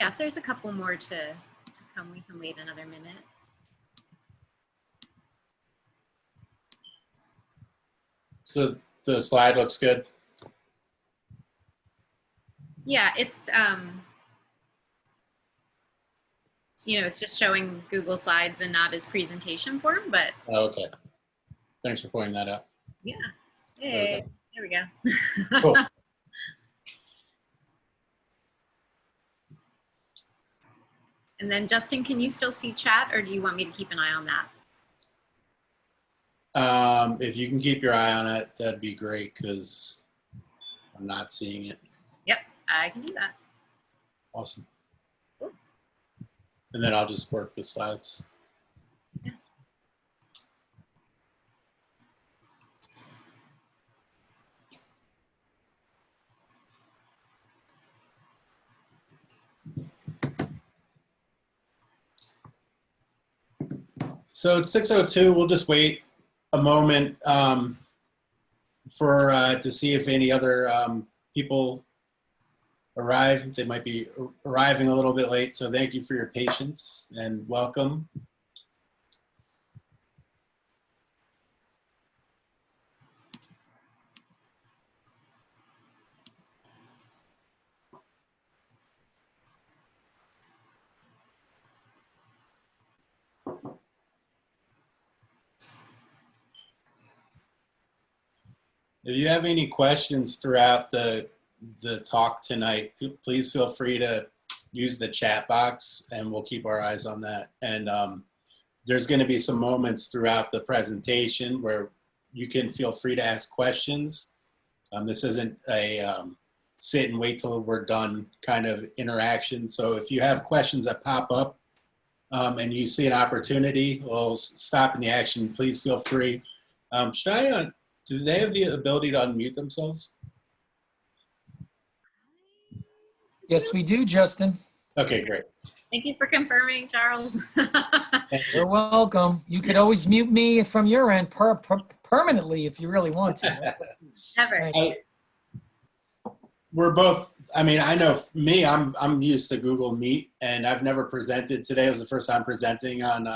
Yeah, if there's a couple more to come, we can wait another minute. So the slide looks good. Yeah, it's you know, it's just showing Google Slides and not as presentation form, but Oh, okay. Thanks for pointing that out. yeah. Hey, there we go. Cool. And then Justin, can you still see chat, or do you want me to keep an eye on that? If you can keep your eye on it, that'd be great because I'm not seeing it. Yep, I can do that. Awesome. Cool. And then I'll just work the slides. Yeah. So it's 6:02. We'll just wait a moment for to see if any other people arrive. They might be arriving a little bit late. So thank you for your patience and welcome. If you have any questions throughout the talk tonight, please feel free to use the chat box and we'll keep our eyes on that. And there's going to be some moments throughout the presentation where you can feel free to ask questions. This isn't a sit and wait till we're done kind of interaction. So if you have questions that pop up and you see an opportunity, we'll stop in the action. Please feel free. Do they have the ability to unmute themselves? Yes, we do, Justin. Okay, great. Thank you for confirming, Charles. You're welcome. You could always mute me from your end permanently if you really want to. Never. We're both, I mean, I know me, I'm used to Google Meet and I've never presented. Today was the first time presenting on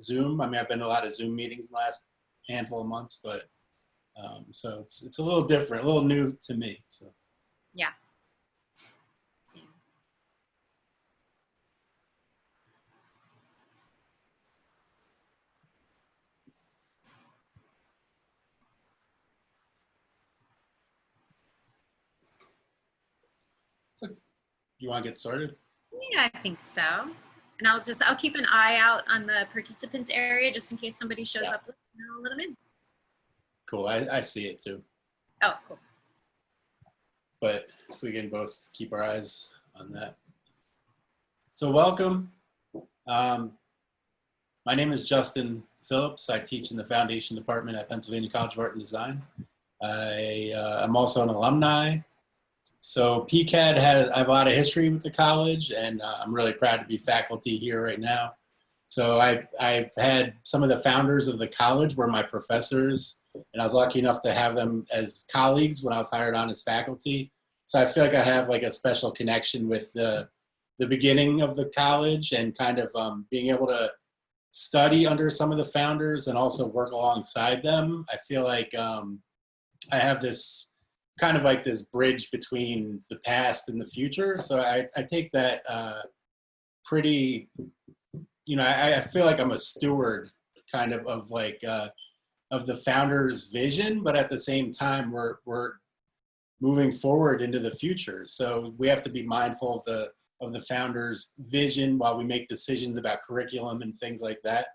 Zoom. I mean, I've been to a lot of Zoom meetings in the last handful of months, but so it's a little different, a little new to me. So Yeah. you want to get started? Yeah, I think so. And I'll keep an eye out on the participants area just in case somebody shows up. I'll let them in. Cool, I see it too. Oh, cool. But if we can both keep our eyes on that. So welcome. My name is Justin Phillips. I teach in the Foundation Department at Pennsylvania College of Art and Design. I'm also an alumni. So PCA&D I have a lot of history with the college, and I'm really proud to be faculty here right now. So I've had some of the founders of the college were my professors, and I was lucky enough to have them as colleagues when I was hired on as faculty. So I feel like I have like a special connection with the beginning of the college and kind of being able to study under some of the founders and also work alongside them. I feel like I have this kind of like this bridge between the past and the future. So I take that pretty, you know, I feel like I'm a steward kind of like of the founder's vision, but at the same time, we're moving forward into the future. So we have to be mindful of the founder's vision while we make decisions about curriculum and things like that.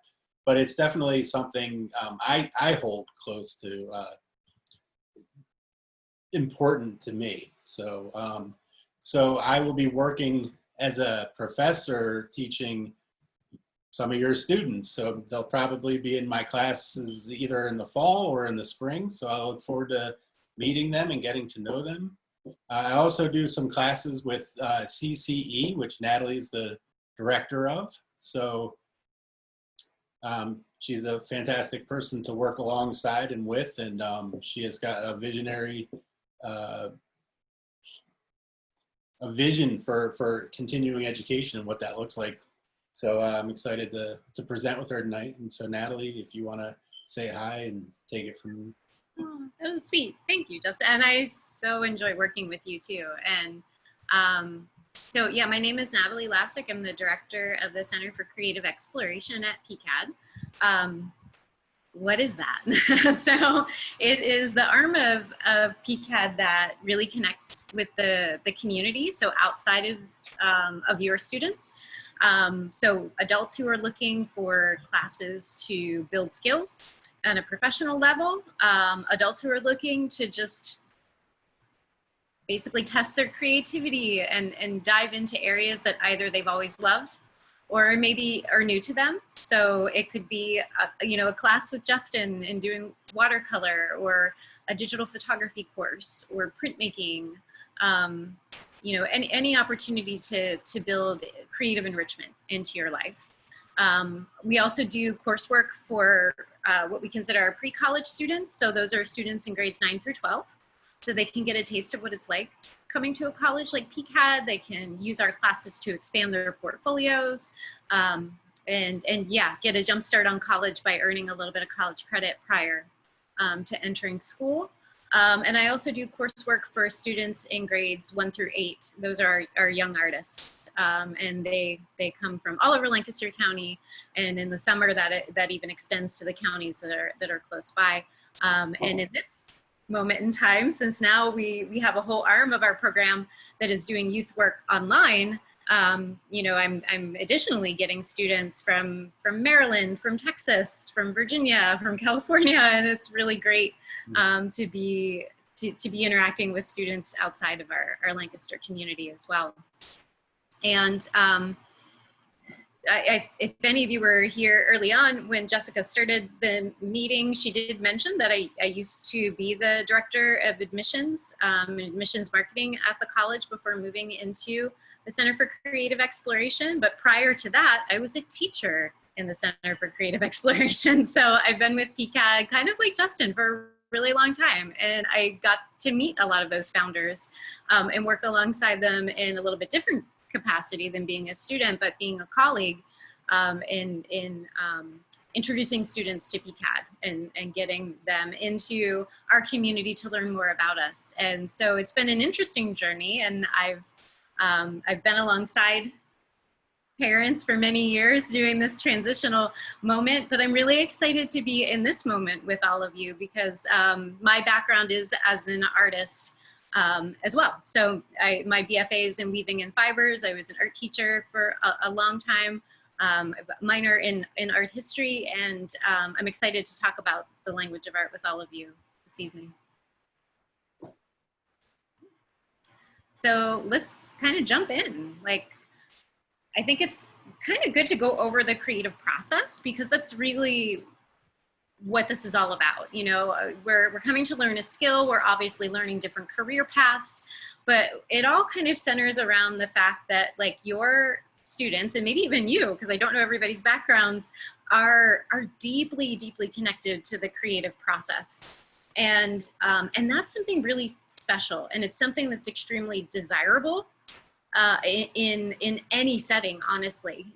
But it's definitely something I hold close to, important to me. So, so I will be working as a professor teaching some of your students. So they'll probably be in my classes either in the fall or in the spring. So I look forward to meeting them and getting to know them. I also do some classes with CCE, which Natalie is the director of. So she's a fantastic person to work alongside and with, and she has got a visionary a vision for continuing education and what that looks like. So I'm excited to present with her tonight. And so Natalie, if you want to say hi and take it from. Oh, that was sweet. Thank you, Justin. And I so enjoy working with you too. And so yeah, my name is Natalie Lassick. I'm the director of the Center for Creative Exploration at PCA&D. What is that? So it is the arm of PCA&D that really connects with the community. So outside of your students. So adults who are looking for classes to build skills on a professional level, adults who are looking to just basically test their creativity and dive into areas that either they've always loved or maybe are new to them. So it could be a class with Justin in doing watercolor, or a digital photography course, or printmaking, any opportunity to build creative enrichment into your life. We also do coursework for what we consider our pre-college students. So those are students in grades 9 through 12. So they can get a taste of what it's like coming to a college like PCA&D. They can use our classes to expand their portfolios, and yeah, get a jump start on college by earning a little bit of college credit prior to entering school. And I also do coursework for students in grades 1 through 8. Those are our young artists, and they come from all over Lancaster County, and in the summer that even extends to the counties that are close by. And in this moment in time, since now we have a whole arm of our program that is doing youth work online, I'm additionally getting students from Maryland, from Texas, from Virginia, from California, and it's really great to be interacting with students outside of our Lancaster community as well. And if any of you were here early on when Jessica started the meeting, she did mention that I used to be the director of admissions, admissions marketing at the college before moving into the Center for Creative Exploration. But prior to that, I was a teacher in the Center for Creative Exploration. So I've been with PCA&D kind of like Justin for a really long time. And I got to meet a lot of those founders and work alongside them in a little bit different capacity than being a student, but being a colleague in introducing students to PCA&D and getting them into our community to learn more about us. And so it's been an interesting journey, and I've been alongside parents for many years doing this transitional moment, but I'm really excited to be in this moment with all of you because my background is as an artist as well. So my BFA is in weaving and fibers. I was an art teacher for a long time, a minor in art history, and I'm excited to talk about the language of art with all of you this evening. So let's kind of jump in. I think it's kind of good to go over the creative process because that's really what this is all about. We're coming to learn a skill. We're obviously learning different career paths, but it all kind of centers around the fact that your students, and maybe even you, because I don't know everybody's backgrounds, are deeply, deeply connected to the creative process. And that's something really special. And it's something that's extremely desirable in any setting, honestly.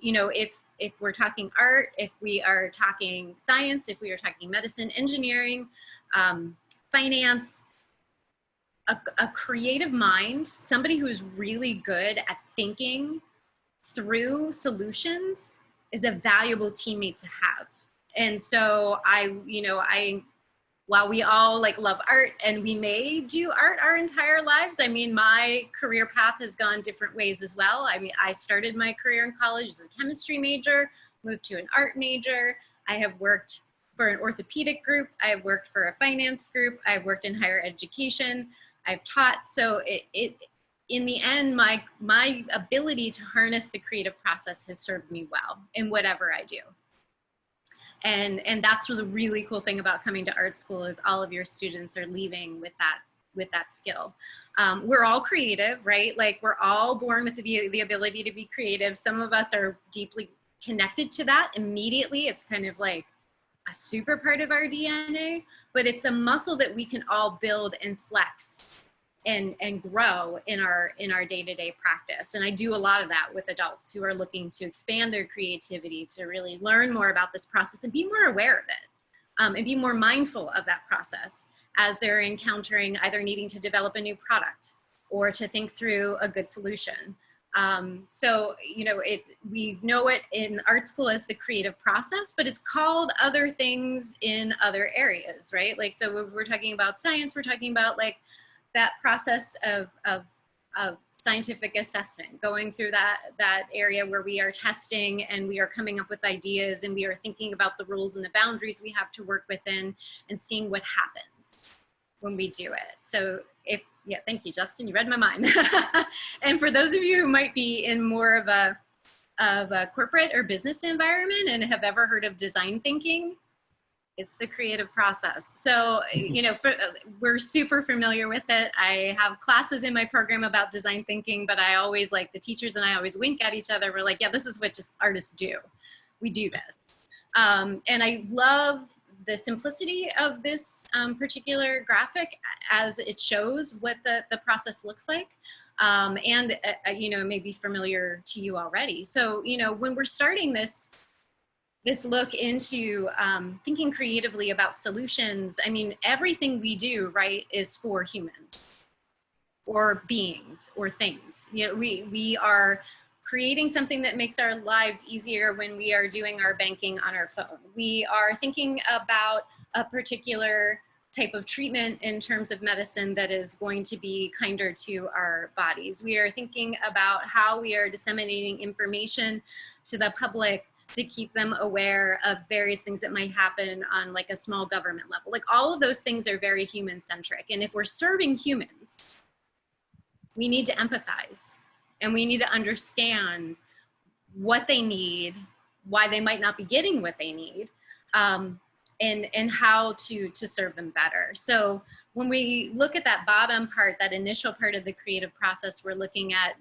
If we're talking art, if we are talking science, if we are talking medicine, engineering, finance, a creative mind, somebody who's really good at thinking through solutions is a valuable teammate to have. And so while we all love art and we may do art our entire lives, my career path has gone different ways as well. I started my career in college as a chemistry major, moved to an art major. I have worked for an orthopedic group. I've worked for a finance group. I've worked in higher education. I've taught. So in the end, my ability to harness the creative process has served me well in whatever I do. And that's the really cool thing about coming to art school is all of your students are leaving with that skill. We're all creative, right? We're all born with the ability to be creative. Some of us are deeply connected to that immediately. It's kind of like a super part of our DNA, but it's a muscle that we can all build and flex and grow in our day-to-day practice. And I do a lot of that with adults who are looking to expand their creativity, to really learn more about this process and be more aware of it, and be more mindful of that process as they're encountering either needing to develop a new product or to think through a good solution. So, you know, we know it in art school as the creative process, but it's called other things in other areas, right? Like, so when we're talking about science, we're talking about like that process of scientific assessment, going through that area where we are testing and we are coming up with ideas and we are thinking about the rules and the boundaries we have to work within and seeing what happens when we do it. So yeah, thank you, Justin, you read my mind. And for those of you who might be in more of a corporate or business environment and have ever heard of design thinking, it's the creative process. So, you know, we're super familiar with it. I have classes in my program about design thinking, but I always, like, the teachers and I always wink at each other. We're like, yeah, this is what just artists do. We do this. And I love the simplicity of this particular graphic as it shows what the process looks like. And, you know, it may be familiar to you already. So, you know, when we're starting this look into thinking creatively about solutions, I mean, everything we do, right, is for humans or beings or things. You know, we are creating something that makes our lives easier when we are doing our banking on our phone. We are thinking about a particular type of treatment in terms of medicine that is going to be kinder to our bodies. We are thinking about how we are disseminating information to the public to keep them aware of various things that might happen on like a small government level. Like, all of those things are very human centric. And if we're serving humans, we need to empathize and we need to understand what they need, why they might not be getting what they need, and how to serve them better. So when we look at that bottom part, that initial part of the creative process, we're looking at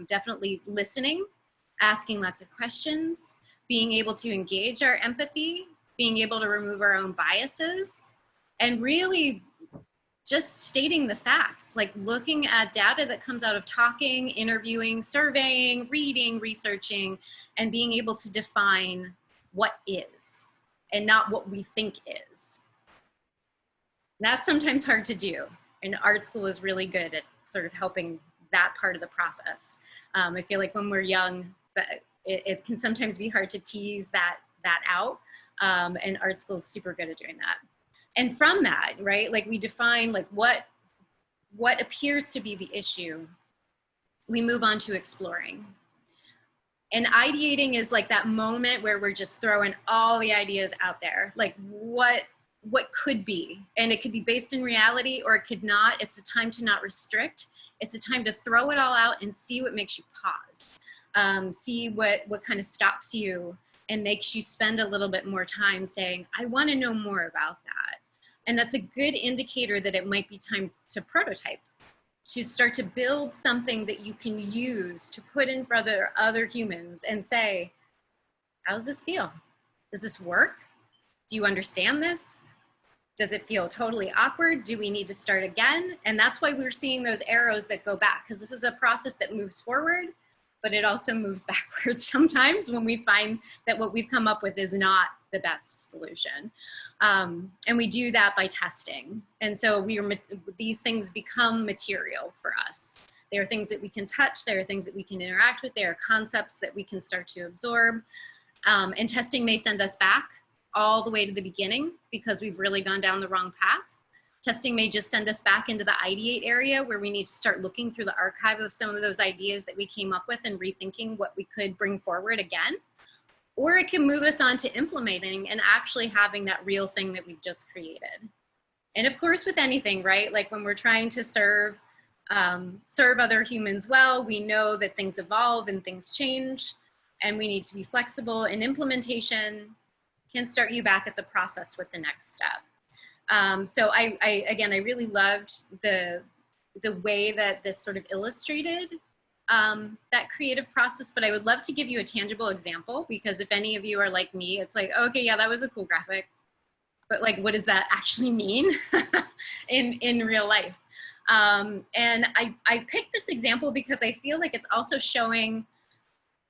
definitely listening, asking lots of questions, being able to engage our empathy, being able to remove our own biases, and really just stating the facts, like looking at data that comes out of talking, interviewing, surveying, reading, researching, and being able to define what is and not what we think is. That's sometimes hard to do, and art school is really good at sort of helping that part of the process. I feel like when we're young, it can sometimes be hard to tease that out, and art school is super good at doing that. And from that, right, like we define like what appears to be the issue, we move on to exploring. And ideating is like that moment where we're just throwing all the ideas out there, like what could be, and it could be based in reality or it could not. It's a time to not restrict. It's a time to throw it all out and see what makes you pause. See what kind of stops you and makes you spend a little bit more time saying, I want to know more about that. And that's a good indicator that it might be time to prototype, to start to build something that you can use to put in front of other humans and say, how does this feel? Does this work? Do you understand this? Does it feel totally awkward? Do we need to start again? And that's why we're seeing those arrows that go back, because this is a process that moves forward, but it also moves backwards sometimes when we find that what we've come up with is not the best solution. And we do that by testing. And so these things become material for us. They are things that we can touch. There are things that we can interact with. There are concepts that we can start to absorb. And testing may send us back all the way to the beginning because we've really gone down the wrong path. Testing may just send us back into the ideate area where we need to start looking through the archive of some of those ideas that we came up with and rethinking what we could bring forward again. Or it can move us on to implementing and actually having that real thing that we've just created. And of course, with anything, right? Like when we're trying to serve other humans well, we know that things evolve and things change, and we need to be flexible, and implementation can start you back at the process with the next step. So again, I really loved the way that this sort of illustrated that creative process, but I would love to give you a tangible example, because if any of you are like me, it's like, okay, yeah, that was a cool graphic, but like, what does that actually mean in real life? And I picked this example because I feel like it's also showing,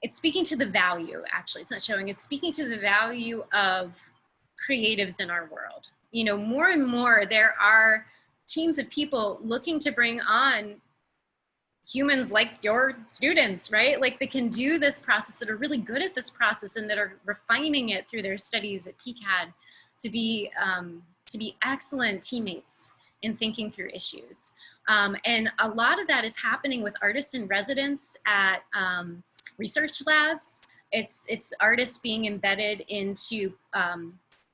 it's speaking to the value, actually, it's not showing, it's speaking to the value of creatives in our world. You know, more and more there are teams of people looking to bring on humans like your students, right? Like they can do this process, that are really good at this process and that are refining it through their studies at PCA&D to be excellent teammates in thinking through issues. And a lot of that is happening with artists in residence at research labs. It's artists being embedded into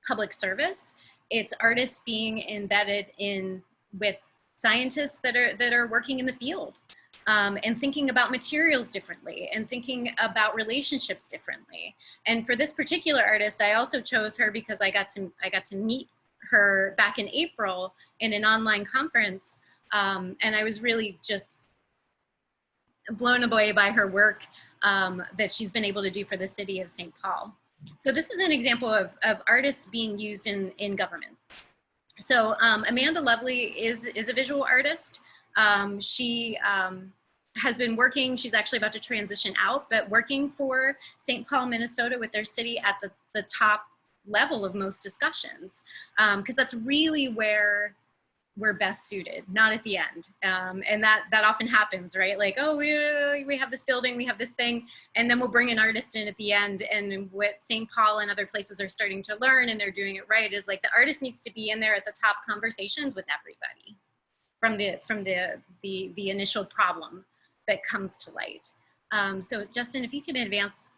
public service. It's artists being embedded in with scientists that are working in the field, and thinking about materials differently and thinking about relationships differently. And for this particular artist, I also chose her because I got to meet her back in April in an online conference, and I was really just blown away by her work that she's been able to do for the city of St. Paul. So this is an example of artists being used in government. So Amanda Lovely is a visual artist. She has been working, she's actually about to transition out, but working for St. Paul, Minnesota with their city at the top level of most discussions, because that's really where we're best suited, not at the end. And that often happens, right? Like, oh, we have this building, we have this thing, and then we'll bring an artist in at the end. And what St. Paul and other places are starting to learn, and they're doing it right, is like the artist needs to be in there at the top conversations with everybody from the initial problem that comes to light. So Justin, if you can advance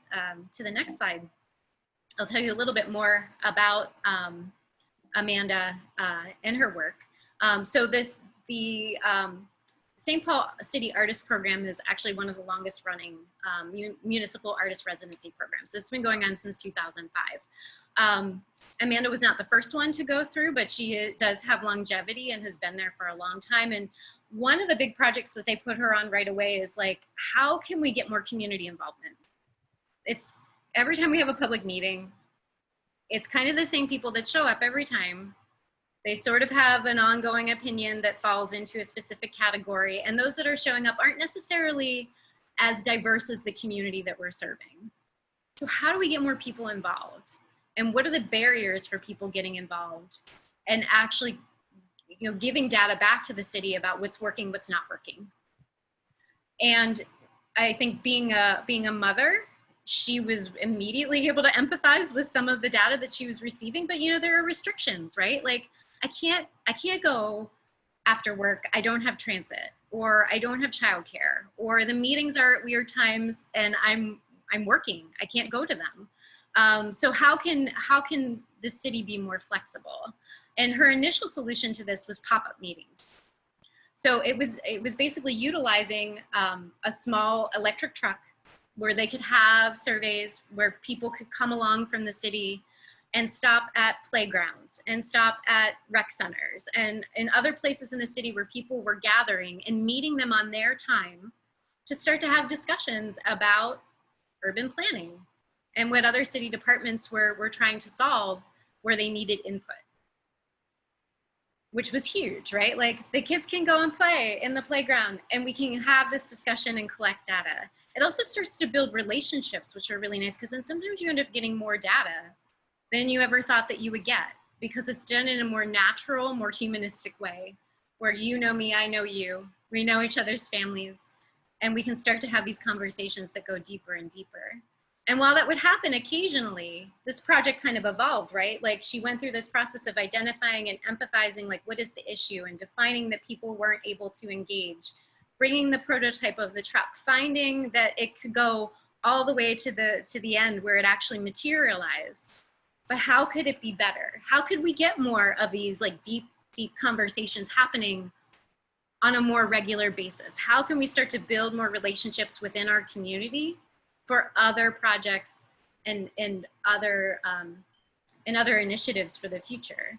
to the next slide, I'll tell you a little bit more about Amanda and her work. So the St. Paul City Artist Program is actually one of the longest running municipal artist residency programs. So it's been going on since 2005. Amanda was not the first one to go through, but she does have longevity and has been there for a long time. And one of the big projects that they put her on right away is like, how can we get more community involvement? It's every time we have a public meeting, it's kind of the same people that show up every time. They sort of have an ongoing opinion that falls into a specific category, and those that are showing up aren't necessarily as diverse as the community that we're serving. So how do we get more people involved? And what are the barriers for people getting involved and actually, you know, giving data back to the city about what's working, what's not working? And I think being a mother, she was immediately able to empathize with some of the data that she was receiving, but you know, there are restrictions, right? Like, I can't go after work, I don't have transit, or I don't have childcare, or the meetings are at weird times and I'm working, I can't go to them. So how can the city be more flexible? And her initial solution to this was pop-up meetings. So it was basically utilizing a small electric truck where they could have surveys where people could come along from the city and stop at playgrounds and stop at rec centers and in other places in the city where people were gathering and meeting them on their time to start to have discussions about urban planning and what other city departments were trying to solve where they needed input, which was huge, right? Like the kids can go and play in the playground and we can have this discussion and collect data. It also starts to build relationships, which are really nice, because then sometimes you end up getting more data than you ever thought that you would get, because it's done in a more natural, more humanistic way, where you know me, I know you, we know each other's families, and we can start to have these conversations that go deeper and deeper. And while that would happen occasionally, this project kind of evolved, right? Like she went through this process of identifying and empathizing, like what is the issue, and defining that people weren't able to engage, bringing the prototype of the truck, finding that it could go all the way to the end where it actually materialized. But how could it be better? How could we get more of these like deep conversations happening on a more regular basis? How can we start to build more relationships within our community for other projects and other initiatives for the future?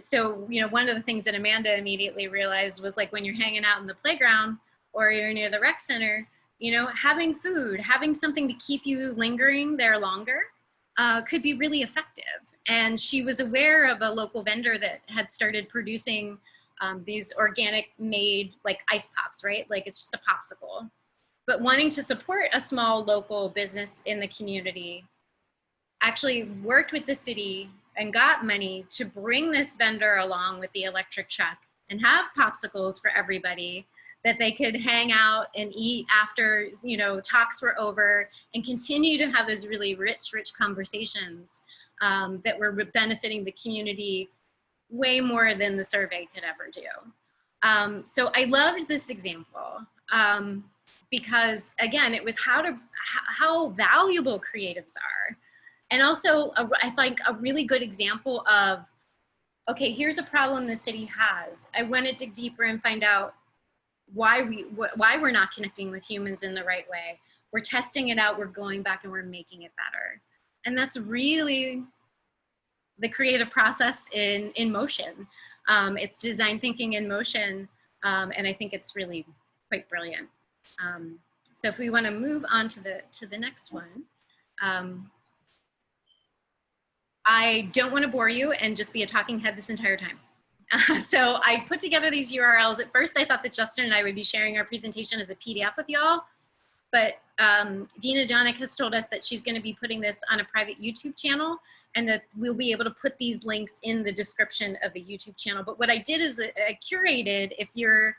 So, you know, one of the things that Amanda immediately realized was like when you're hanging out in the playground or you're near the rec center, you know, having food, having something to keep you lingering there longer could be really effective. And she was aware of a local vendor that had started producing these organic made like ice pops, right? Like it's just a popsicle. But wanting to support a small local business in the community, actually worked with the city and got money to bring this vendor along with the electric truck and have popsicles for everybody that they could hang out and eat after, you know, talks were over, and continue to have those really rich conversations that were benefiting the community way more than the survey could ever do. So I loved this example because again, it was how valuable creatives are. And also, I think a really good example of, okay, here's a problem the city has. I want to dig deeper and find out why we're not connecting with humans in the right way. We're testing it out, we're going back and we're making it better. And that's really the creative process in motion. It's design thinking in motion. And I think it's really quite brilliant. So if we want to move on to the next one. I don't want to bore you and just be a talking head this entire time. So I put together these URLs. At first, I thought that Justin and I would be sharing our presentation as a PDF with y'all, but Dina Donick has told us that she's going to be putting this on a private YouTube channel, and that we'll be able to put these links in the description of the YouTube channel. But what I did is I curated, if you're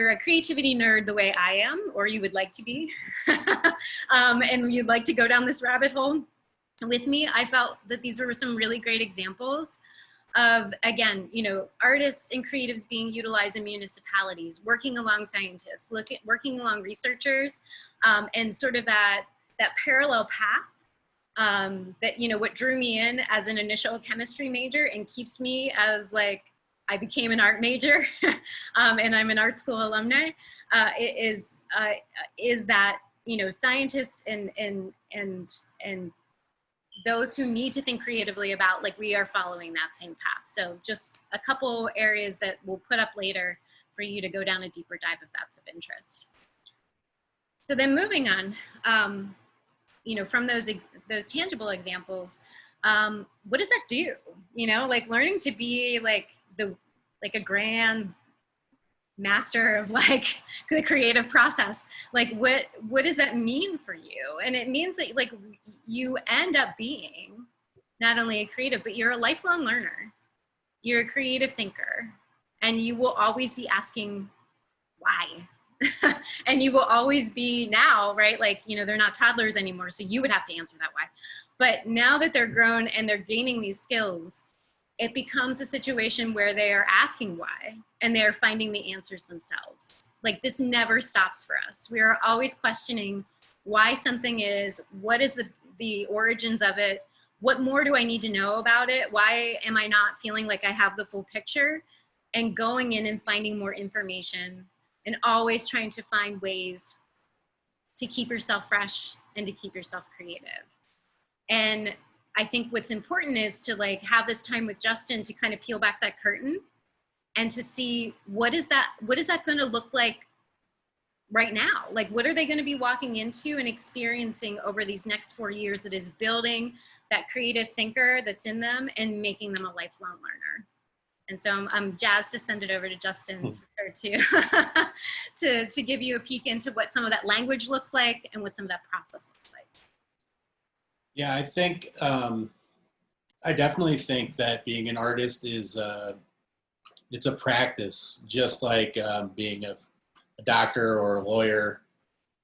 a creativity nerd the way I am, or you would like to be, and you'd like to go down this rabbit hole with me, I felt that these were some really great examples of, again, you know, artists and creatives being utilized in municipalities, working along scientists, working along researchers, and sort of that parallel path that, you know, what drew me in as an initial chemistry major and keeps me as, like, I became an art major and I'm an art school alumni, is that, you know, scientists and those who need to think creatively about, like, we are following that same path. So just a couple areas that we'll put up later for you to go down a deeper dive if that's of interest. So then moving on, you know, from those tangible examples, what does that do? You know, like learning to be like a grand master of like the creative process, like what does that mean for you? And it means that, like, you end up being not only a creative, but you're a lifelong learner. You're a creative thinker, and you will always be asking why. And you will always be now, right? Like, you know, they're not toddlers anymore, so you would have to answer that why. But now that they're grown and they're gaining these skills, it becomes a situation where they are asking why, and they're finding the answers themselves. Like, this never stops for us. We are always questioning why something is, what is the origins of it? What more do I need to know about it? Why am I not feeling like I have the full picture? And going in and finding more information, and always trying to find ways to keep yourself fresh and to keep yourself creative. And I think what's important is to, like, have this time with Justin to kind of peel back that curtain and to see what is that going to look like right now? Like, what are they going to be walking into and experiencing over these next 4 years that is building that creative thinker that's in them and making them a lifelong learner? And so I'm jazzed to send it over to Justin to start to give you a peek into what some of that language looks like and what some of that process looks like. Yeah, I think, I definitely think that being an artist is, it's a practice, just like being a doctor or a lawyer,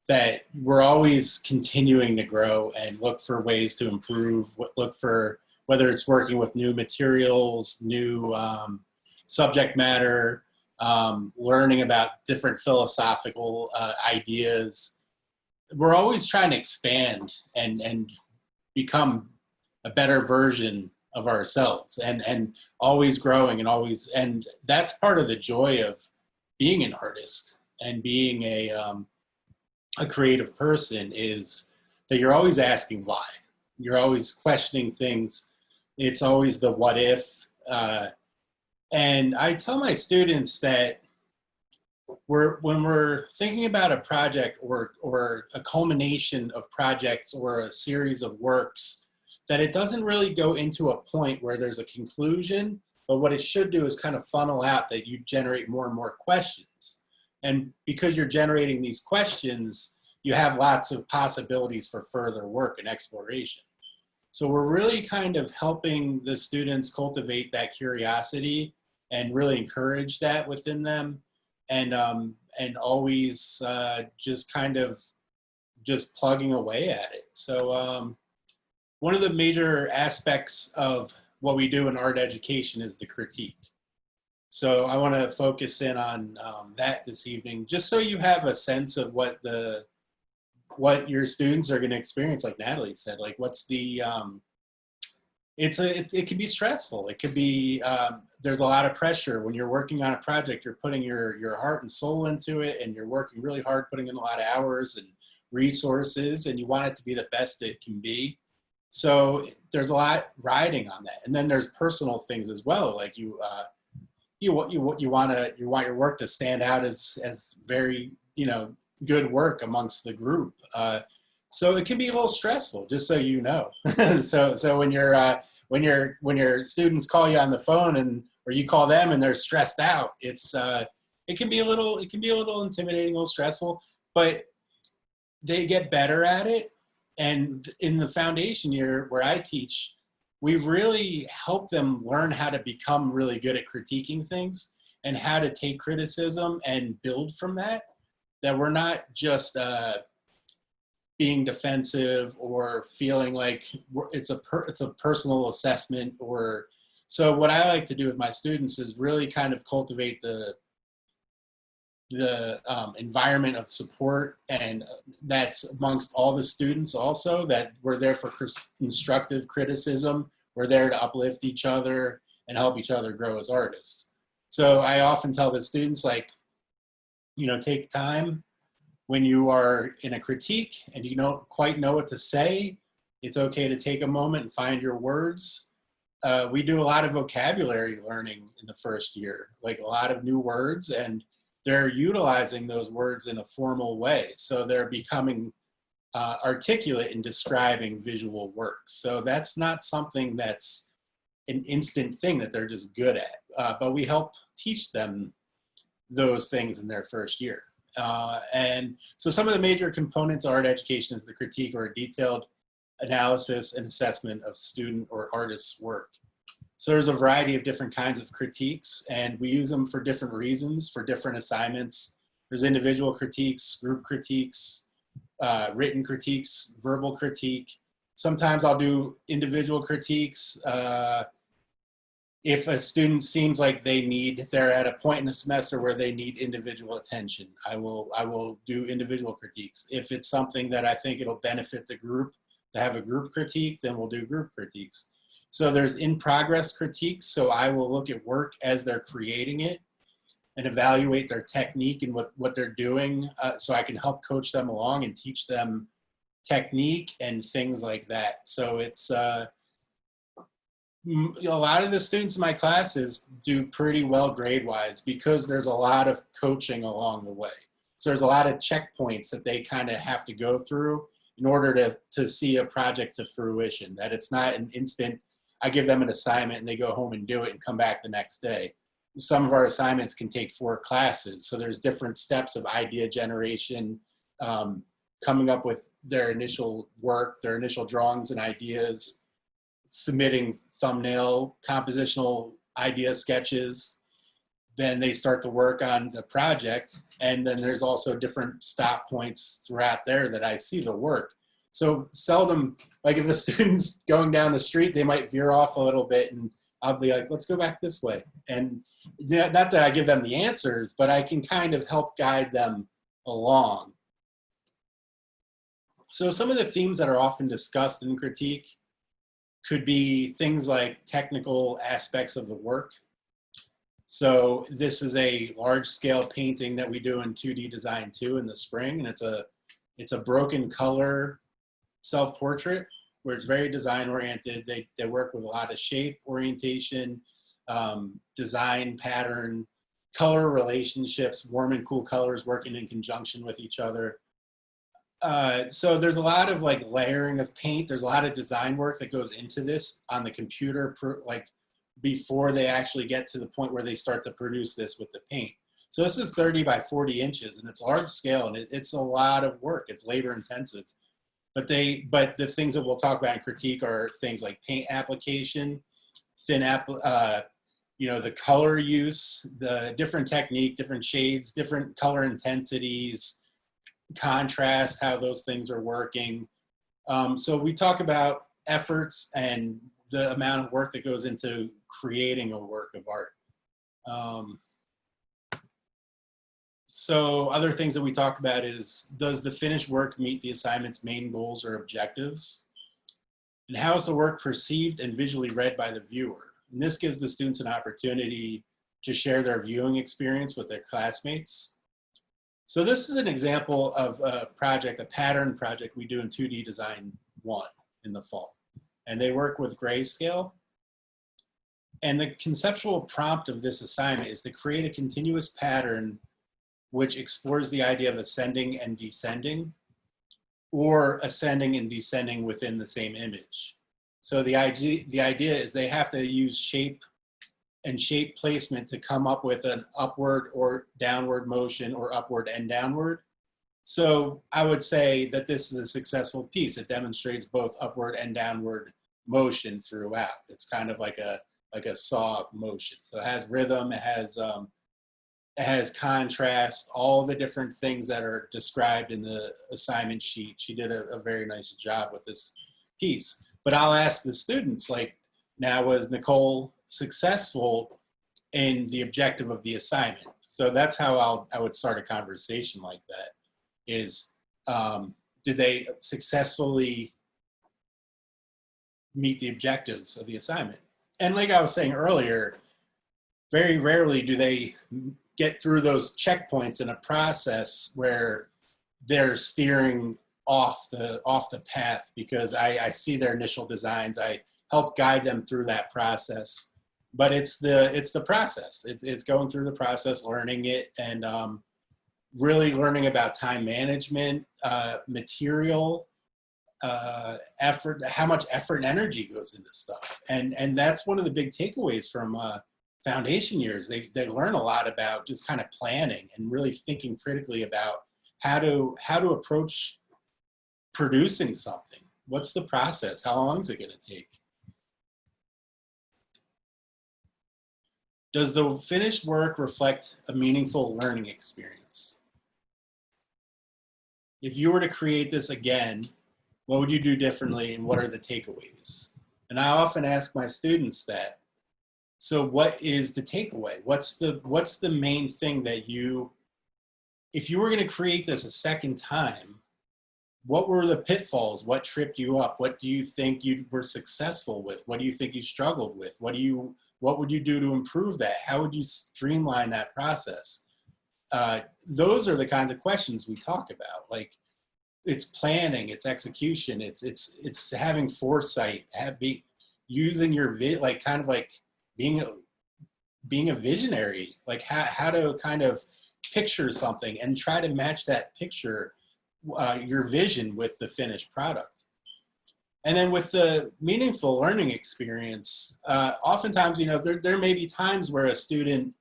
that we're always continuing to grow and look for ways to improve, look for, whether it's working with new materials, new subject matter, learning about different philosophical ideas. We're always trying to expand and become a better version of ourselves, and always growing and that's part of the joy of being an artist and being a creative person, is that you're always asking why. You're always questioning things. It's always the what if. And I tell my students that when we're thinking about a project or a culmination of projects or a series of works, that it doesn't really go into a point where there's a conclusion, but what it should do is kind of funnel out that you generate more and more questions. And because you're generating these questions, you have lots of possibilities for further work and exploration. So we're really kind of helping the students cultivate that curiosity and really encourage that within them, and always just kind of just plugging away at it. So one of the major aspects of what we do in art education is the critique. So I want to focus in on that this evening, just so you have a sense of what your students are going to experience. Like Natalie said, like what's the it can be stressful. It could be there's a lot of pressure when you're working on a project. You're putting your heart and soul into it, and you're working really hard, putting in a lot of hours and resources, and you want it to be the best it can be. So there's a lot riding on that. And then there's personal things as well, like you want your work to stand out as very good work amongst the group. So it can be a little stressful, just so you know. So when your students call you on the phone or you call them and they're stressed out, it can be a little intimidating, a little stressful, but they get better at it. And in the foundation year where I teach, we've really helped them learn how to become really good at critiquing things and how to take criticism and build from that we're not just being defensive or feeling like it's a personal assessment. So what I like to do with my students is really kind of cultivate the environment of support, and that's amongst all the students also, that we're there for constructive criticism. We're there to uplift each other and help each other grow as artists. So I often tell the students, like, take time when you are in a critique and you don't quite know what to say. It's okay to take a moment and find your words. We do a lot of vocabulary learning in the first year, like a lot of new words, and they're utilizing those words in a formal way. So they're becoming articulate in describing visual works. So that's not something that's an instant thing that they're just good at, but we help teach them those things in their first year. And so some of the major components of art education is the critique, or detailed analysis and assessment of student or artist's work. So there's a variety of different kinds of critiques, and we use them for different reasons, for different assignments. There's individual critiques, group critiques, written critiques, verbal critique. Sometimes I'll do individual critiques. If a student seems like they're at a point in the semester where they need individual attention, I will do individual critiques. If it's something that I think it'll benefit the group to have a group critique, then we'll do group critiques. So there's in-progress critiques. So I will look at work as they're creating it and evaluate their technique and what they're doing, so I can help coach them along and teach them technique and things like that. So it's a lot of the students in my classes do pretty well grade-wise because there's a lot of coaching along the way. So there's a lot of checkpoints that they kind of have to go through in order to see a project to fruition, that it's not an instant, I give them an assignment and they go home and do it and come back the next day. Some of our assignments can take 4 classes. So there's different steps of idea generation, coming up with their initial work, their initial drawings and ideas, submitting thumbnail, compositional idea sketches. Then they start to work on the project. And then there's also different stop points throughout there that I see the work. So seldom, like if a student's going down the street, they might veer off a little bit and I'll be like, let's go back this way. And not that I give them the answers, but I can kind of help guide them along. So some of the themes that are often discussed in critique could be things like technical aspects of the work. So this is a large scale painting that we do in 2D Design 2 in the spring, and it's a broken color self-portrait where it's very design oriented. They work with a lot of shape orientation, design pattern, color relationships, warm and cool colors working in conjunction with each other. So there's a lot of like layering of paint. There's a lot of design work that goes into this on the computer, like before they actually get to the point where they start to produce this with the paint. So this is 30 by 40 inches, and it's large scale, and it's a lot of work. It's labor intensive. But the things that we'll talk about and critique are things like paint application, the color use, the different technique, different shades, different color intensities, contrast, how those things are working. So we talk about efforts and the amount of work that goes into creating a work of art. So other things that we talk about is, does the finished work meet the assignment's main goals or objectives? And how is the work perceived and visually read by the viewer? And this gives the students an opportunity to share their viewing experience with their classmates. So this is an example of a project, a pattern project we do in 2D Design 1 in the fall. And they work with grayscale. And the conceptual prompt of this assignment is to create a continuous pattern which explores the idea of ascending and descending, or ascending and descending within the same image. So the idea is they have to use shape and shape placement to come up with an upward or downward motion, or upward and downward. So I would say that this is a successful piece. It demonstrates both upward and downward motion throughout. It's kind of like a saw motion. So it has rhythm, it has contrast, all the different things that are described in the assignment sheet. She did a very nice job with this piece. But I'll ask the students, like, now, was Nicole successful in the objective of the assignment? So that's how I would start a conversation like that, is did they successfully meet the objectives of the assignment? And like I was saying earlier, very rarely do they get through those checkpoints in a process where they're steering off the path, because I see their initial designs. I help guide them through that process, but it's the process. It's going through the process, learning it, and really learning about time management, material, effort, how much effort and energy goes into stuff. And that's one of the big takeaways from foundation years. They learn a lot about just kind of planning and really thinking critically about how to approach producing something. What's the process? How long is it going to take? Does the finished work reflect a meaningful learning experience? If you were to create this again, what would you do differently, and what are the takeaways? And I often ask my students that. So what is the takeaway? What's the main thing that if you were going to create this a second time, what were the pitfalls? What tripped you up? What do you think you were successful with? What do you think you struggled with? What would you do to improve that? How would you streamline that process? Those are the kinds of questions we talk about. Like, it's planning, it's execution, it's having foresight, using your kind of like being a visionary, like how to kind of picture something and try to match that picture, your vision, with the finished product. And then with the meaningful learning experience, oftentimes, there may be times where a student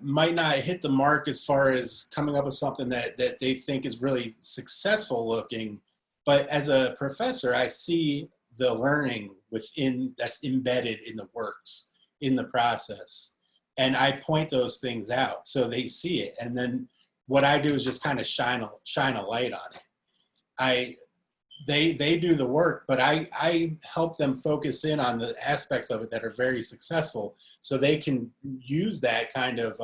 might not hit the mark as far as coming up with something that they think is really successful looking. But as a professor, I see the learning that's embedded in the works, in the process. And I point those things out so they see it. And then what I do is just kind of shine a light on it. They do the work, but I help them focus in on the aspects of it that are very successful, so they can use that kind of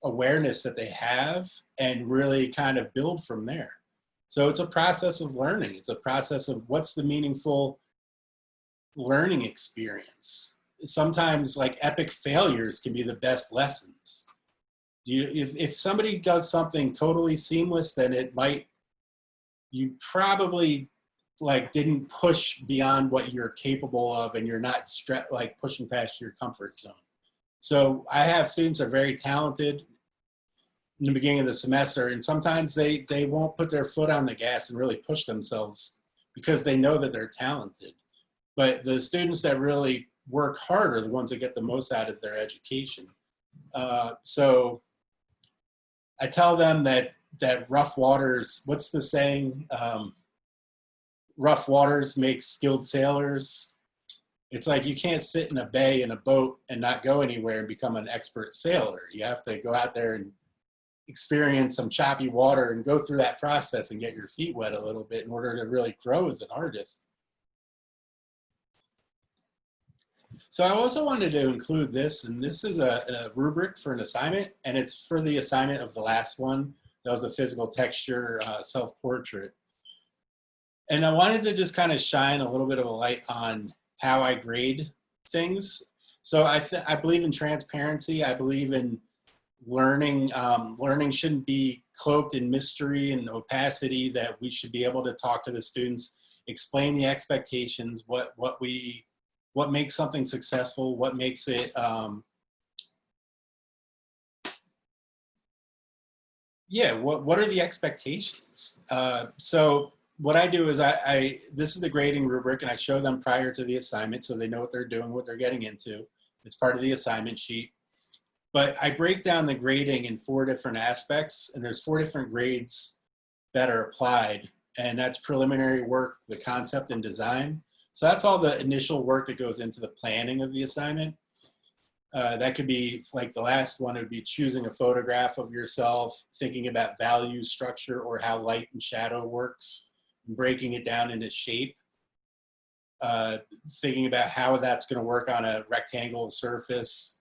awareness that they have and really kind of build from there. So it's a process of learning. It's a process of what's the meaningful learning experience. Sometimes, like, epic failures can be the best lessons. If somebody does something totally seamless, then you probably didn't push beyond what you're capable of, and you're not pushing past your comfort zone. So I have students that are very talented in the beginning of the semester, and sometimes they won't put their foot on the gas and really push themselves because they know that they're talented. But the students that really work hard are the ones that get the most out of their education. So I tell them that rough waters, what's the saying? Rough waters make skilled sailors. It's like you can't sit in a bay in a boat and not go anywhere and become an expert sailor. You have to go out there and experience some choppy water and go through that process and get your feet wet a little bit in order to really grow as an artist. So I also wanted to include this, and this is a rubric for an assignment, and it's for the assignment of the last one. That was a physical texture self-portrait. And I wanted to just kind of shine a little bit of a light on how I grade things. So I believe in transparency. I believe in learning. Learning shouldn't be cloaked in mystery and opacity, that we should be able to talk to the students, explain the expectations, what makes something successful, what makes it, what are the expectations? So what I do is this is the grading rubric, and I show them prior to the assignment so they know what they're doing, what they're getting into. It's part of the assignment sheet. But I break down the grading in 4 different aspects, and there's 4 different grades that are applied, and that's preliminary work, the concept, and design. So that's all the initial work that goes into the planning of the assignment. That could be, like the last one, it would be choosing a photograph of yourself, thinking about value structure or how light and shadow works, breaking it down into shape, thinking about how that's going to work on a rectangle surface.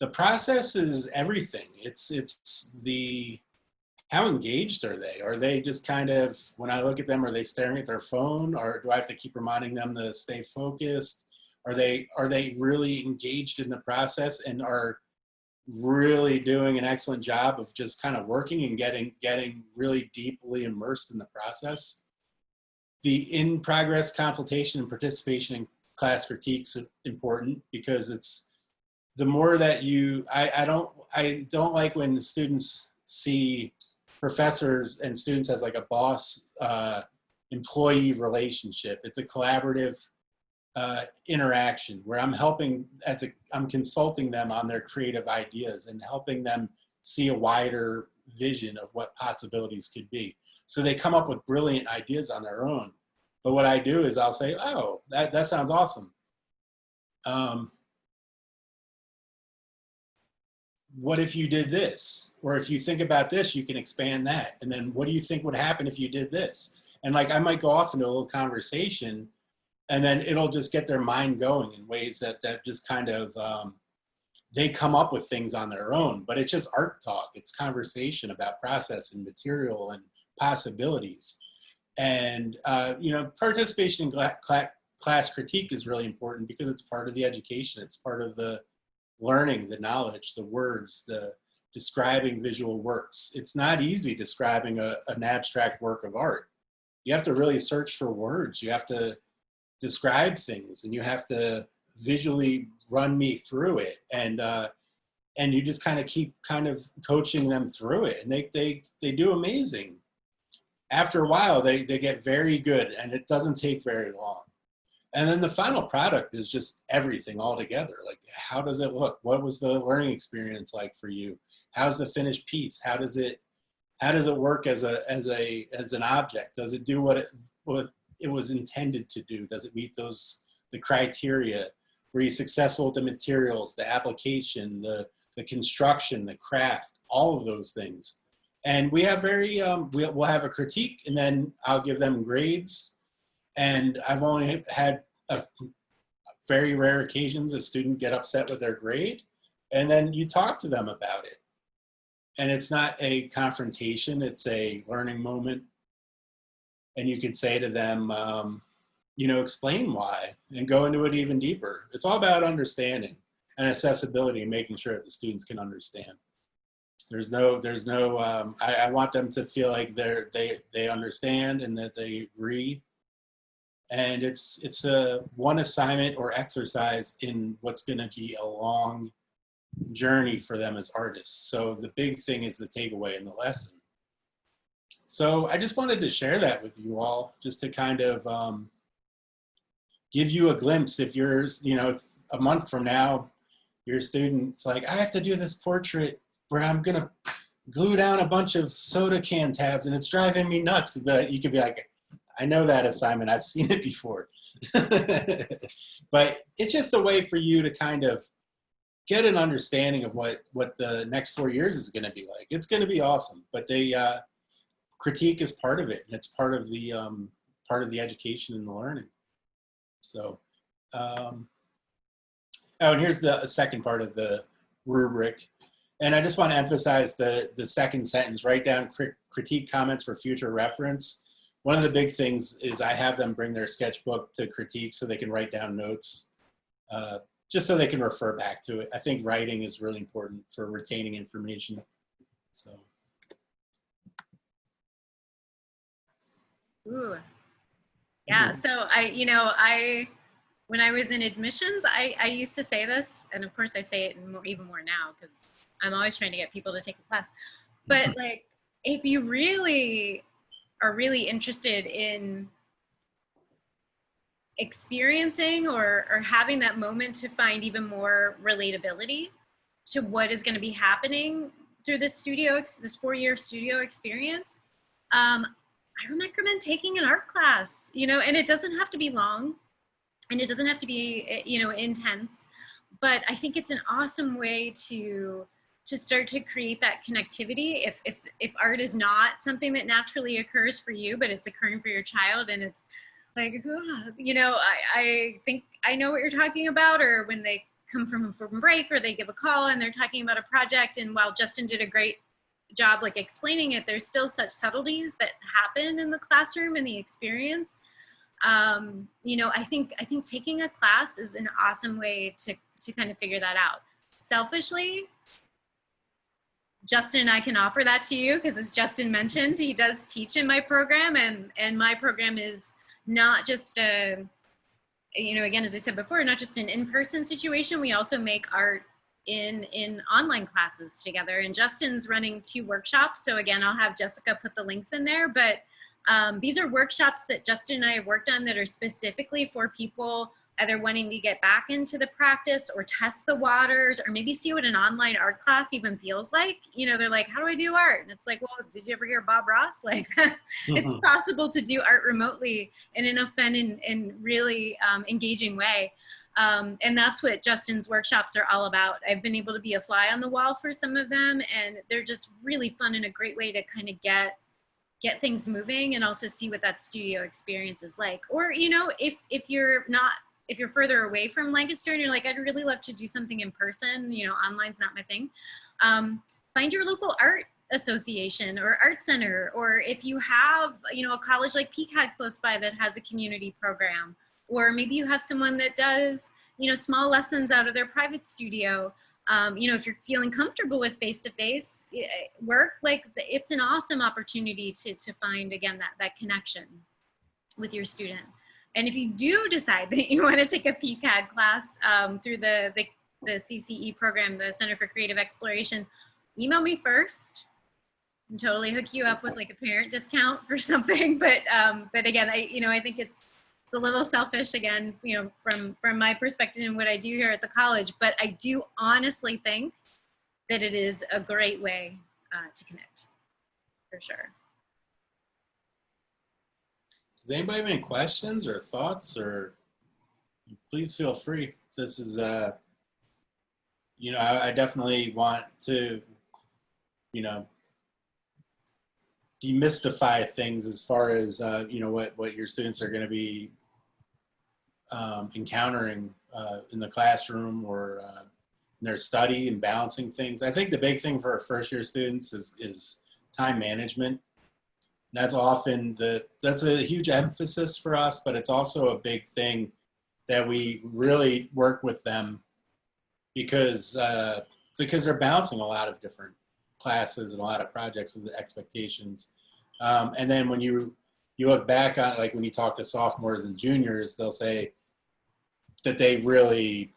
The process is everything. It's the, how engaged are they? Are they just kind of, when I look at them, are they staring at their phone, or do I have to keep reminding them to stay focused? Are they really engaged in the process and are really doing an excellent job of just kind of working and getting really deeply immersed in the process? The in-progress consultation and participation in class critiques is important, because it's the more that you, I don't like when students see professors and students as like a boss employee relationship. It's a collaborative interaction where I'm helping, I'm consulting them on their creative ideas and helping them see a wider vision of what possibilities could be. So they come up with brilliant ideas on their own. But what I do is I'll say, oh, that sounds awesome. What if you did this? Or if you think about this, you can expand that. And then what do you think would happen if you did this? And like, I might go off into a little conversation, and then it'll just get their mind going in ways that just kind of, they come up with things on their own. But it's just art talk. It's conversation about process and material and possibilities. And, participation in class critique is really important, because it's part of the education. It's part of the learning, the knowledge, the words, the describing visual works. It's not easy describing an abstract work of art. You have to really search for words. You have to describe things, and you have to visually run me through it. And you just kind of keep kind of coaching them through it. And they do amazing. After a while, they get very good, and it doesn't take very long. And then the final product is just everything all together. Like, how does it look? What was the learning experience like for you? How's the finished piece? How does it work as an object? Does it do what it was intended to do? Does it meet the criteria? Were you successful with the materials, the application, the construction, the craft, all of those things? And we have we'll have a critique, and then I'll give them grades. And I've only had very rare occasions a student get upset with their grade, and then you talk to them about it. And it's not a confrontation, it's a learning moment. And you could say to them, explain why, and go into it even deeper. It's all about understanding and accessibility and making sure that the students can understand. I want them to feel like they understand and that they agree. And it's a one assignment or exercise in what's going to be a long journey for them as artists. So the big thing is the takeaway in the lesson. So I just wanted to share that with you all, just to kind of give you a glimpse. If you're, you know, a month from now, your student's like, I have to do this portrait where I'm going to glue down a bunch of soda can tabs and it's driving me nuts. But you could be like, I know that assignment. I've seen it before. But it's just a way for you to kind of get an understanding of what the next 4 years is going to be like. It's going to be awesome. But critique is part of it, and it's part of the education and the learning. So, oh, and here's the second part of the rubric. And I just want to emphasize the second sentence, write down critique comments for future reference. One of the big things is I have them bring their sketchbook to critique so they can write down notes, just so they can refer back to it. I think writing is really important for retaining information. So. Ooh. Yeah, so when I was in admissions, I used to say this, and of course I say it even more now because I'm always trying to get people to take a class. But like, if you really are really interested in experiencing or having that moment to find even more relatability to what is going to be happening through this 4-year studio experience, I recommend taking an art class, you know, and it doesn't have to be long and it doesn't have to be, you know, intense, but I think it's an awesome way to start to create that connectivity. If art is not something that naturally occurs for you, but it's occurring for your child, and it's like, you know, I think I know what you're talking about, or when they come from break or they give a call and they're talking about a project, and while Justin did a great job like explaining it, there's still such subtleties that happen in the classroom and the experience. You know, I think taking a class is an awesome way to kind of figure that out. Selfishly, Justin and I can offer that to you because, as Justin mentioned, he does teach in my program, and my program is not just a, you know, again, as I said before, not just an in-person situation. We also make art in online classes together, and Justin's running 2 workshops. So again, I'll have Jessica put the links in there, but these are workshops that Justin and I have worked on that are specifically for people either wanting to get back into the practice or test the waters, or maybe see what an online art class even feels like. You know, they're like, how do I do art? And it's like, well, did you ever hear Bob Ross? Like, it's possible to do art remotely and in a fun and really engaging way. And that's what Justin's workshops are all about. I've been able to be a fly on the wall for some of them, and they're just really fun and a great way to kind of get things moving and also see what that studio experience is like. Or, you know, if you're further away from Lancaster and you're like, I'd really love to do something in person, you know, online's not my thing, find your local art association or art center, or if you have, you know, a college like PCA&D close by that has a community program, or maybe you have someone that does, you know, small lessons out of their private studio. You know, if you're feeling comfortable with face-to-face work, like, it's an awesome opportunity to find, again, that connection with your student. And if you do decide that you want to take a PCA&D class through the CCE program, the Center for Creative Exploration, email me first and totally hook you up with like a parent discount for something. But again, I think it's a little selfish, again, you know, from my perspective and what I do here at the college, but I do honestly think that it is a great way to connect, for sure. Does anybody have any questions or thoughts? Or please feel free. This is, you know, I definitely want to, you know, demystify things as far as, you know, what your students are going to be encountering in the classroom or in their study and balancing things. I think the big thing for our first-year students is time management. That's often that's a huge emphasis for us, but it's also a big thing that we really work with them because they're balancing a lot of different classes and a lot of projects with the expectations. And then when you look back on, like, when you talk to sophomores and juniors, they'll say that they've really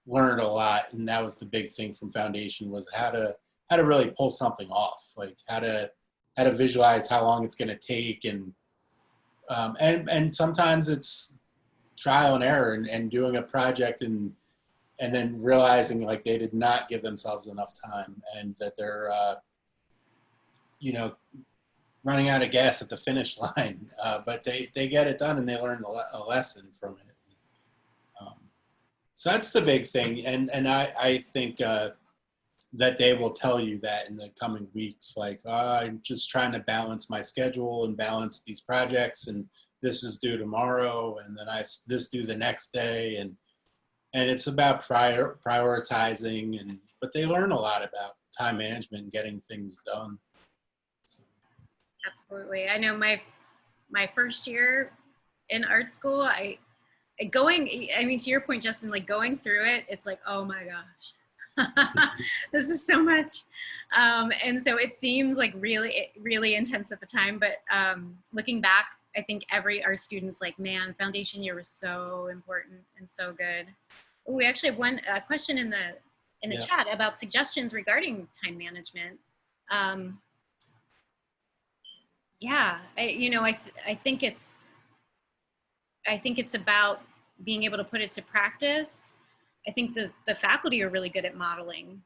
learned a lot, and that was the big thing from Foundation, was how to really pull something off, like how to visualize how long it's going to take, and sometimes it's trial and error and doing a project and then realizing like they did not give themselves enough time and that they're, running out of gas at the finish line. But they get it done and they learn a lesson from it. So that's the big thing. And I think that they will tell you that in the coming weeks, like, I'm just trying to balance my schedule and balance these projects, and this is due tomorrow, and then this due the next day, and it's about prioritizing, but they learn a lot about time management and getting things done. So. Absolutely. I know my first year in art school, to your point, Justin, like going through it, it's like, oh my gosh. This is so much. And so it seems like really, really intense at the time. But looking back, I think every art student's like, man, foundation year was so important and so good. Ooh, we actually have one question in the chat about suggestions regarding time management. I think it's about being able to put it to practice. I think the faculty are really good at modeling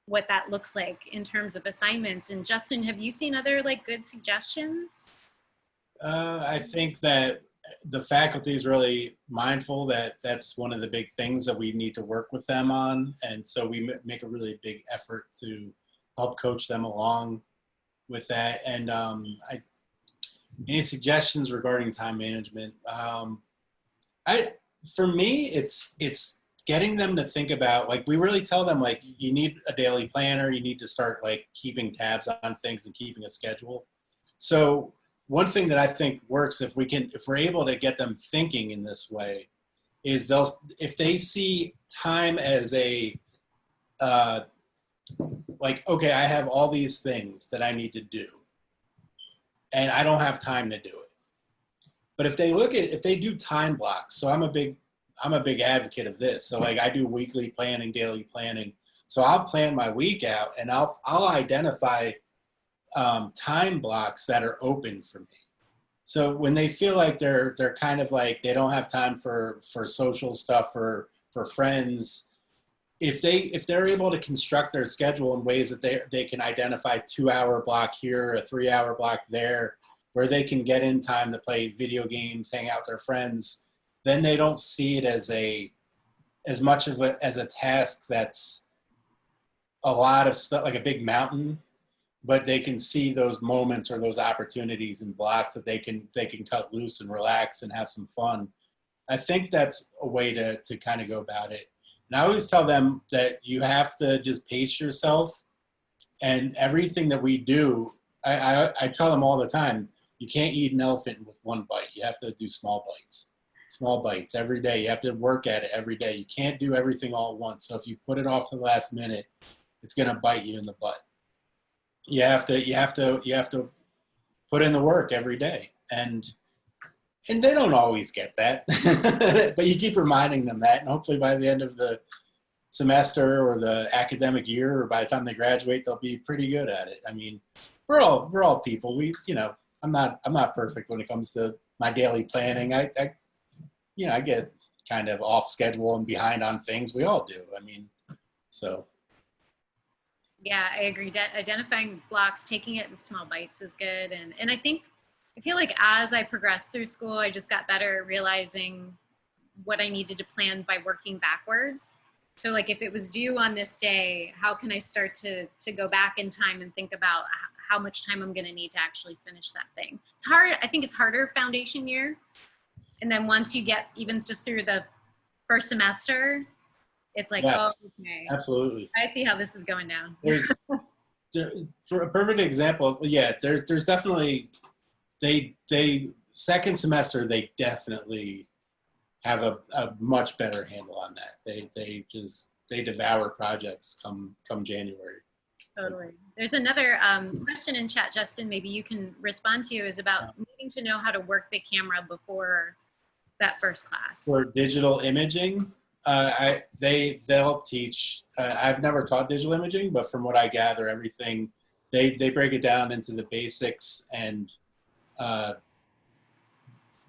what that looks like in terms of assignments. And Justin, have you seen other like good suggestions? I think that the faculty is really mindful that that's one of the big things that we need to work with them on. And so we make a really big effort to help coach them along with that. And any suggestions regarding time management? For me, it's getting them to think about, like, we really tell them, like, you need a daily planner, you need to start like keeping tabs on things and keeping a schedule. So one thing that I think works, if we're able to get them thinking in this way, is if they see time as like, okay, I have all these things that I need to do and I don't have time to do it. But if they do time blocks, so I'm a big advocate of this. So like I do weekly planning, daily planning. So I'll plan my week out and I'll identify time blocks that are open for me. So when they feel like they're kind of like they don't have time for social stuff or for friends, if they're able to construct their schedule in ways that they can identify 2-hour block here, a 3-hour block there, where they can get in time to play video games, hang out with their friends, then they don't see it as much as a task that's a lot of stuff, like a big mountain, but they can see those moments or those opportunities and blocks that they can cut loose and relax and have some fun. I think that's a way to kind of go about it. And I always tell them that you have to just pace yourself, and everything that we do, I tell them all the time, you can't eat an elephant with one bite. You have to do small bites every day. You have to work at it every day. You can't do everything all at once. So if you put it off to the last minute, it's going to bite you in the butt. You have to put in the work every day. And they don't always get that, but you keep reminding them that, and hopefully by the end of the semester or the academic year, or by the time they graduate, they'll be pretty good at it. I mean, we're all people. I'm not perfect when it comes to my daily planning. I get kind of off schedule and behind on things. We all do. I mean, so. Yeah, I agree. Identifying blocks, taking it in small bites is good. And I feel like as I progressed through school, I just got better at realizing what I needed to plan by working backwards. So like if it was due on this day, how can I start to go back in time and think about how much time I'm going to need to actually finish that thing? It's hard. I think it's harder foundation year. And then once you get even just through the first semester, it's like, yes, oh, okay. Absolutely. I see how this is going down. For a perfect example, there's definitely, they second semester, they definitely have a much better handle on that. They devour projects come January. Totally. There's another question in chat, Justin, maybe you can respond to, is about needing to know how to work the camera before that first class. For digital imaging, they'll teach. I've never taught digital imaging, but from what I gather, everything they break it down into the basics, and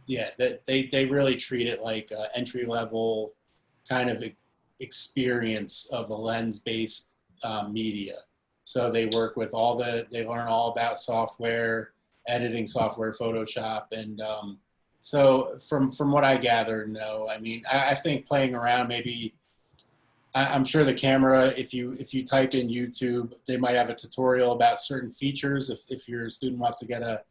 yeah, that they really treat it like an entry level kind of experience of a lens-based media. So they work with they learn all about software, editing software, Photoshop, and so from what I gather, no, I mean, I think playing around, maybe, I'm sure the camera, if you type in YouTube, they might have a tutorial about certain features if your student wants to get a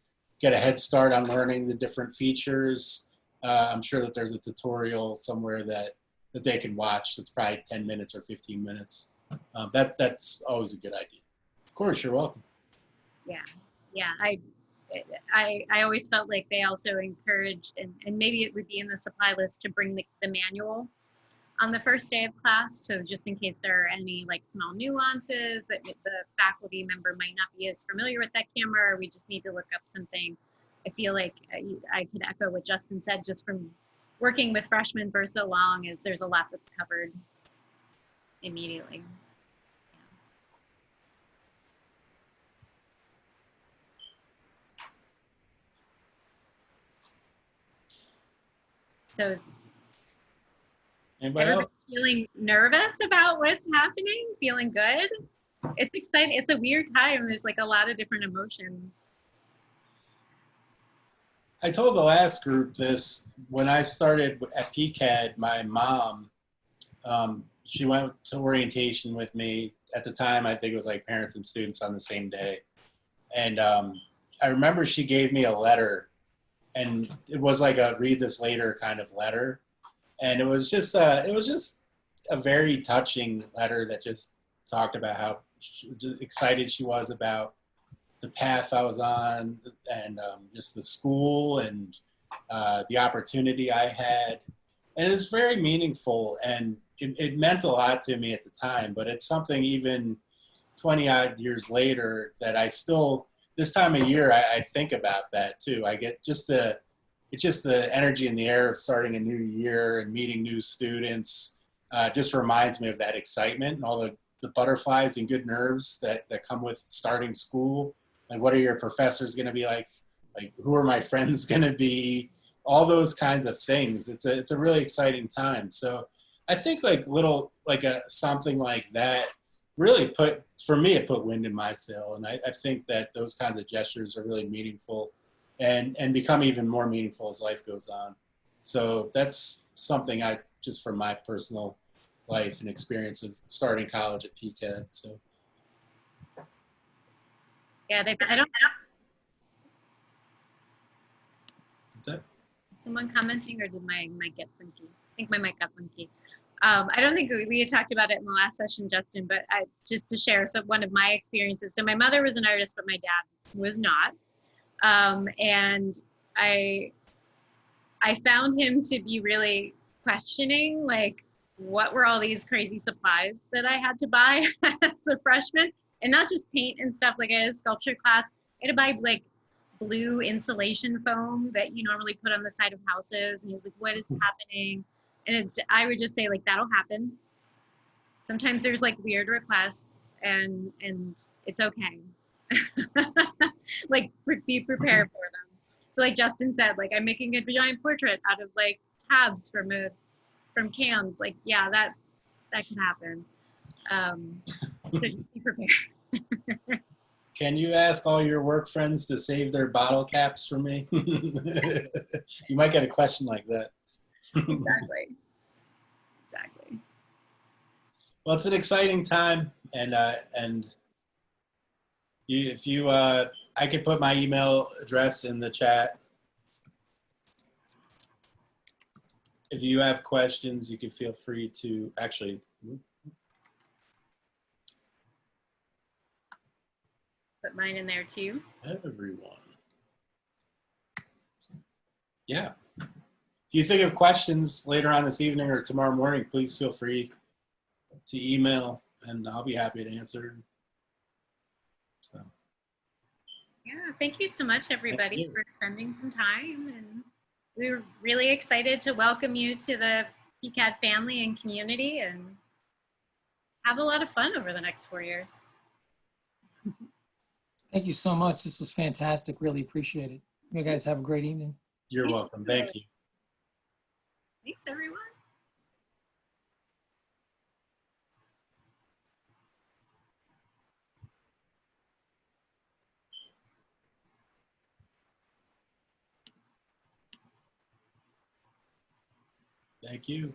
head start on learning the different features. I'm sure that there's a tutorial somewhere that they can watch that's probably 10 minutes or 15 minutes. That's always a good idea. Of course, you're welcome. Yeah. I always felt like they also encouraged, and maybe it would be in the supply list, to bring the manual on the first day of class, so just in case there are any like small nuances that the faculty member might not be as familiar with that camera, or we just need to look up something. I feel like I could echo what Justin said, just from working with freshmen for so long, is there's a lot that's covered immediately. So is Anybody everybody else? feeling nervous about what's happening? Feeling good? It's exciting. It's a weird time. There's like a lot of different emotions. I told the last group this when I started at PCA&D. My mom, she went to orientation with me at the time. I think it was like parents and students on the same day, and I remember she gave me a letter, and it was like a read this later kind of letter, and it was just a very touching letter that just talked about how excited she was about the path I was on, and just the school and the opportunity I had. And it was very meaningful, and it meant a lot to me at the time, but it's something even 20 odd years later that I still, this time of year, I think about that too. I get it's just the energy in the air of starting a new year and meeting new students, just reminds me of that excitement and all the butterflies and good nerves that come with starting school. Like, what are your professors going to be like? Like, who are my friends going to be? All those kinds of things. It's a really exciting time. So I think something like that really put wind in my sail. And I think that those kinds of gestures are really meaningful and become even more meaningful as life goes on. So that's something just from my personal life and experience of starting college at PCA&D. So. Yeah, I don't. What's that? Someone commenting, or did my mic get funky? I think my mic got funky. I don't think we had talked about it in the last session, Justin, but just to share, so one of my experiences. So my mother was an artist, but my dad was not. And I found him to be really questioning, like, what were all these crazy supplies that I had to buy as a freshman? And not just paint and stuff. Like, I had a sculpture class. I had to buy like blue insulation foam that you normally put on the side of houses. And he was like, what is happening? And I would just say, like, that'll happen. Sometimes there's like weird requests, and it's okay. Like, be prepared for them. So like Justin said, like, I'm making a giant portrait out of like tabs from cans. Like, yeah, that can happen. So just be prepared. Can you ask all your work friends to save their bottle caps for me? You might get a question like that. Exactly. Well, it's an exciting time, and I could put my email address in the chat. If you have questions, you can feel free to actually. Put mine in there too. Everyone. Yeah. If you think of questions later on this evening or tomorrow morning, please feel free to email, and I'll be happy to answer. So. Yeah, thank you so much, everybody, for spending some time. And we're really excited to welcome you to the PCA&D family and community, and have a lot of fun over the next 4 years. Thank you so much. This was fantastic. Really appreciate it. You guys have a great evening. You're welcome. Thank you. Thanks, everyone. Thank you.